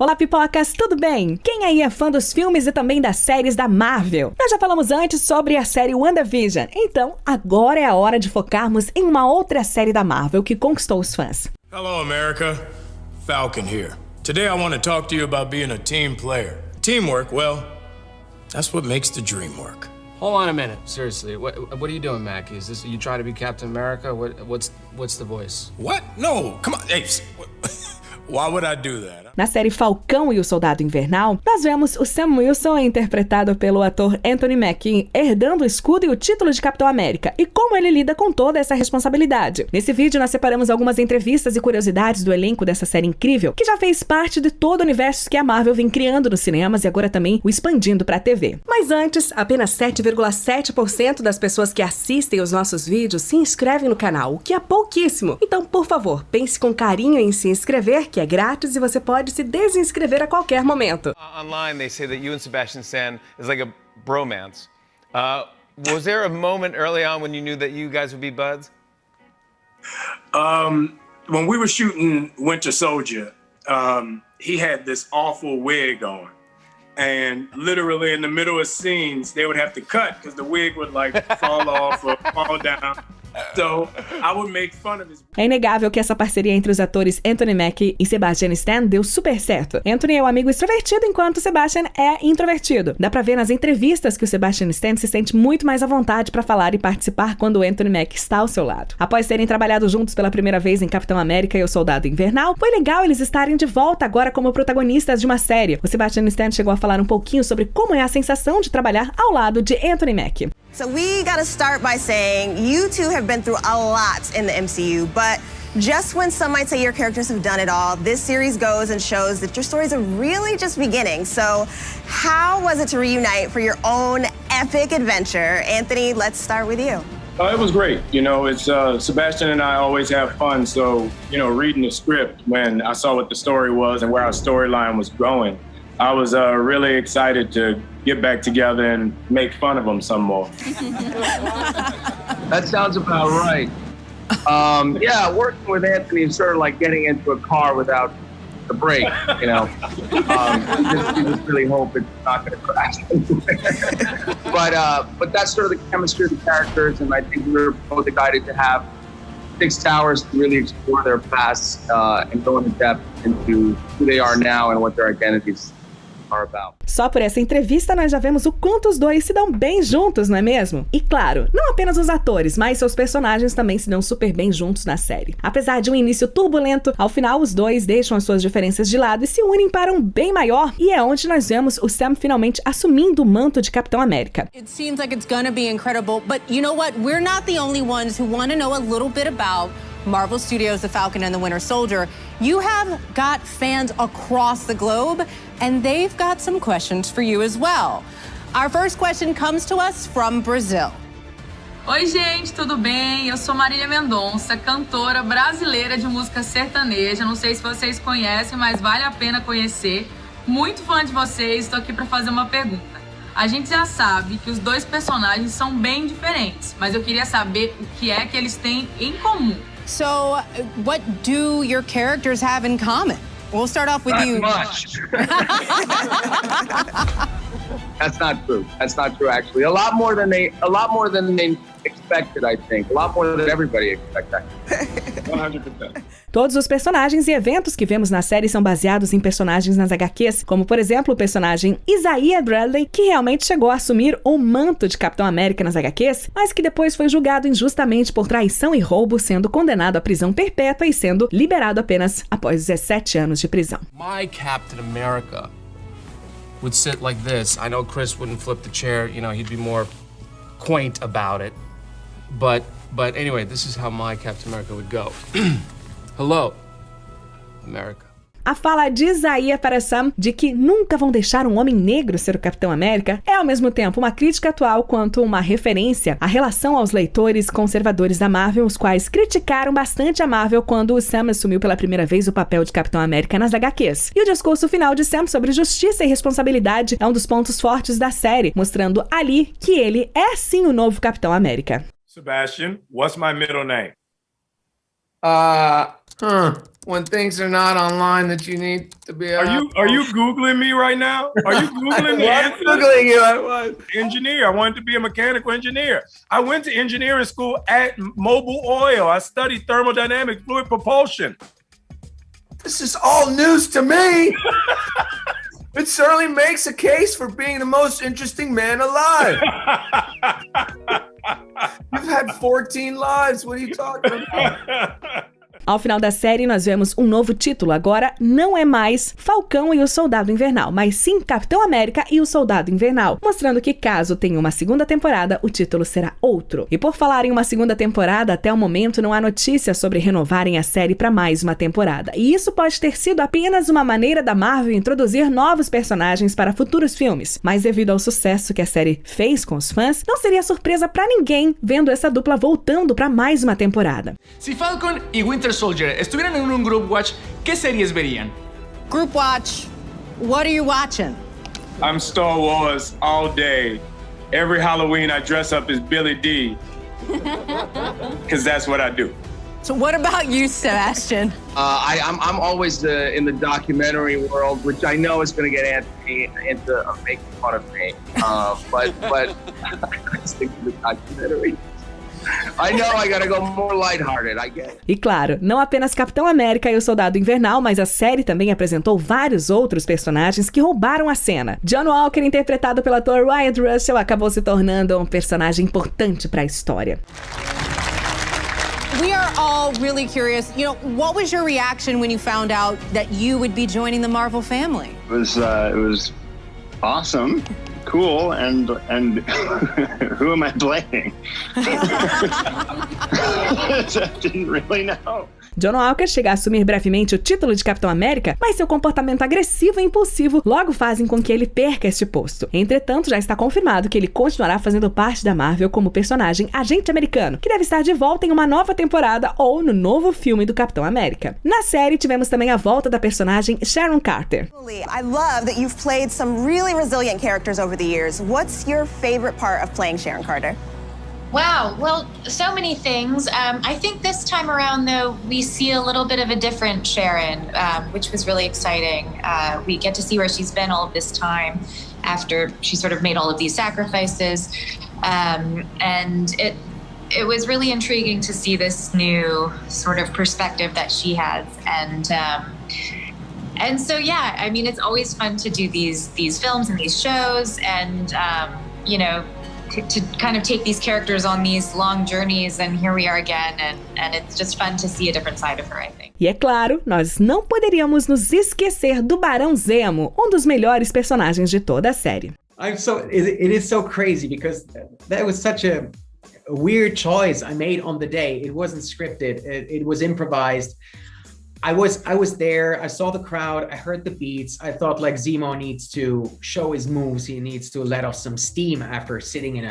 Olá, pipocas, tudo bem? Quem aí é fã dos filmes e também das séries da Marvel? Nós já falamos antes sobre a série WandaVision, então agora é a hora de focarmos em uma outra série da Marvel que conquistou os fãs. Hello, America. Falcon here. Today I want to talk to you about being a team player. Teamwork, well, that's what makes the dream work. Hold on a minute, seriously. What are you doing, Mackie? Is this you trying to be Captain America? What's the voice? What? No, come on. Hey, why would I do that? Na série Falcão e o Soldado Invernal, nós vemos o Sam Wilson, interpretado pelo ator Anthony Mackie, herdando o escudo e o título de Capitão América, e como ele lida com toda essa responsabilidade. Nesse vídeo, nós separamos algumas entrevistas e curiosidades do elenco dessa série incrível, que já fez parte de todo o universo que a Marvel vem criando nos cinemas e agora também o expandindo pra TV. Mas antes, apenas 7,7% das pessoas que assistem os nossos vídeos se inscrevem no canal, o que é pouquíssimo. Então, por favor, pense com carinho em se inscrever, que é grátis e você pode se desinscrever a qualquer momento. Online they say that you and Sebastian Stan is like a bromance. Was there a moment early on when you knew that you guys would be buds? When we were shooting Winter Soldier, he had this awful wig on. And literally in the middle of scenes, they would have to cut because the wig would like fall off or fall down. So I would make fun of his... É inegável que essa parceria entre os atores Anthony Mackie e Sebastian Stan deu super certo. Anthony é um amigo extrovertido, enquanto Sebastian é introvertido. Dá pra ver nas entrevistas que o Sebastian Stan se sente muito mais à vontade pra falar e participar quando o Anthony Mackie está ao seu lado. Após terem trabalhado juntos pela primeira vez em Capitão América e o Soldado Invernal, foi legal eles estarem de volta agora como protagonistas de uma série. O Sebastian Stan chegou a falar um pouquinho sobre como é a sensação de trabalhar ao lado de Anthony Mackie. So we gotta start by saying you two have been through a lot in the MCU, but just when some might say your characters have done it all, this series goes and shows that your stories are really just beginning. So how was it to reunite for your own epic adventure? Anthony, let's start with you. It was great. You know, it's Sebastian and I always have fun. So, you know, reading the script when I saw what the story was and where our storyline was going, I was really excited to get back together and make fun of them some more. That sounds about right. Yeah, working with Anthony is sort of like getting into a car without the brake, you know. You just really hope it's not going to crash. But that's sort of the chemistry of the characters, and I think we were both excited to have Six Towers to really explore their past and go into depth into who they are now and what their identities are about. Só por essa entrevista nós já vemos o quanto os dois se dão bem juntos, não é mesmo? E claro, não apenas os atores, mas seus personagens também se dão super bem juntos na série. Apesar de um início turbulento, ao final os dois deixam as suas diferenças de lado e se unem para um bem maior, e é onde nós vemos o Sam finalmente assumindo o manto de Capitão América. It seems like it's gonna be incredible, but you know what? We're not the only ones who want to know a little bit about Marvel Studios' The Falcon and the Winter Soldier. You have got fans across the globe, and they've got some questions for you as well. Our first question comes to us from Brazil. Oi, gente, tudo bem? Eu sou Marília Mendonça, cantora brasileira de música sertaneja. Não sei se vocês conhecem, mas vale a pena conhecer. Muito fã de vocês, estou aqui para fazer uma pergunta. A gente já sabe que os dois personagens são bem diferentes, mas eu queria saber o que é que eles têm em comum. So, what do your characters have in common? We'll start off with you. Much. That's not true. That's not true, actually. A lot more than they expected, I think. A lot more than everybody expected. 100%. Todos os personagens e eventos que vemos na série são baseados em personagens nas HQs, como por exemplo o personagem Isaiah Bradley, que realmente chegou a assumir o manto de Capitão América nas HQs, mas que depois foi julgado injustamente por traição e roubo, sendo condenado à prisão perpétua e sendo liberado apenas após 17 anos de prisão. My Captain America would sit like this. I know Chris wouldn't flip the chair, you know, he'd be more quaint about it. But anyway, this is how my Captain America would go. Hello, America. A fala de Isaiah para Sam de que nunca vão deixar um homem negro ser o Capitão América é ao mesmo tempo uma crítica atual quanto uma referência à relação aos leitores conservadores da Marvel, os quais criticaram bastante a Marvel quando o Sam assumiu pela primeira vez o papel de Capitão América nas HQs. E o discurso final de Sam sobre justiça e responsabilidade é um dos pontos fortes da série, mostrando ali que ele é sim o novo Capitão América. Sebastian, what's my middle name? when things are not online that you need to be. Are you Googling me right now? Are you Googling the answer? Googling you. I was. Engineer. I wanted to be a mechanical engineer. I went to engineering school at Mobil Oil. I studied thermodynamics, fluid propulsion. This is all news to me. It certainly makes a case for being the most interesting man alive. You've had 14 lives. What are you talking about? Ao final da série, nós vemos um novo título. Agora, não é mais Falcão e o Soldado Invernal, mas sim Capitão América e o Soldado Invernal, mostrando que caso tenha uma segunda temporada, o título será outro. E por falar em uma segunda temporada, até o momento não há notícia sobre renovarem a série para mais uma temporada. E isso pode ter sido apenas uma maneira da Marvel introduzir novos personagens para futuros filmes. Mas devido ao sucesso que a série fez com os fãs, não seria surpresa para ninguém vendo essa dupla voltando para mais uma temporada. Si Falcon y Winter Soldier estuvieran en un group watch, ¿qué series verían? Group watch. What are you watching? I'm Star Wars all day. Every Halloween I dress up as Billy D. Because that's what I do. So what about you, Sebastian? I'm always in the documentary world, which I know is going to get Anthony into making fun of me. But I stick to the documentary. I know I gotta go more lighthearted, I get it. E claro, não apenas Capitão América e o Soldado Invernal, mas a série também apresentou vários outros personagens que roubaram a cena. John Walker, interpretado pelo ator Wyatt Russell, acabou se tornando um personagem importante para a história. We are all really curious. You know, what was your reaction when you found out that you would be joining the Marvel family? It was awesome. Cool, and who am I blaming? I didn't really know. John Walker chega a assumir brevemente o título de Capitão América, mas seu comportamento agressivo e impulsivo logo fazem com que ele perca este posto. Entretanto, já está confirmado que ele continuará fazendo parte da Marvel como personagem agente americano, que deve estar de volta em uma nova temporada ou no novo filme do Capitão América. Na série, tivemos também a volta da personagem Sharon Carter. I love that you've played some really resilient characters over the years. What's your favorite part of playing Sharon Carter? Wow, well, so many things. I think this time around, though, we see a little bit of a different Sharon, which was really exciting. We get to see where she's been all of this time after she sort of made all of these sacrifices. And it was really intriguing to see this new sort of perspective that she has. And so, yeah, I mean, it's always fun to do these films and these shows and, you know, to kind of take these characters on these long journeys, and here we are again, and it's just fun to see a different side of her, I think. E é claro, nós não poderíamos nos esquecer do Barão Zemo, um dos melhores personagens de toda a série. It is so crazy because that was such a weird choice I made on the day. It wasn't scripted. It was improvised. I was there, I saw the crowd, I heard the beats, I thought like Zemo needs to show his moves, he needs to let off some steam after sitting in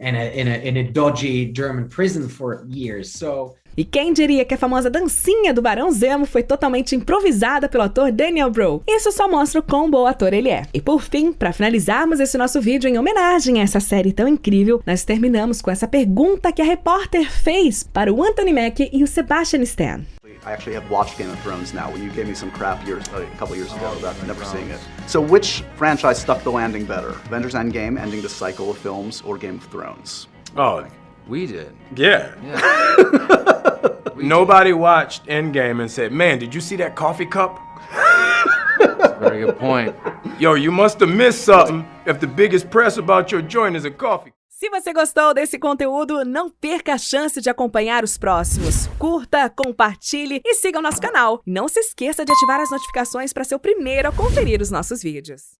a dodgy German prison for years. So E quem diria que a famosa dancinha do Barão Zemo foi totalmente improvisada pelo ator Daniel Brühl. Isso só mostra o quão bom ator ele é. E por fim, para finalizarmos esse nosso vídeo em homenagem a essa série tão incrível, nós terminamos com essa pergunta que a repórter fez para o Anthony Mackie e o Sebastian Stan. I actually have watched Game of Thrones now when you gave me some crap a couple years ago about never seeing it. So which franchise stuck the landing better? Avengers Endgame, ending the cycle of films, or Game of Thrones? Oh, We did. yeah. Nobody watched Endgame and said, man, did you see that coffee cup? That's a very good point. Yo, you must have missed something if the biggest press about your joint is a coffee. Se você gostou desse conteúdo, não perca a chance de acompanhar os próximos. Curta, compartilhe e siga o nosso canal. Não se esqueça de ativar as notificações para ser o primeiro a conferir os nossos vídeos.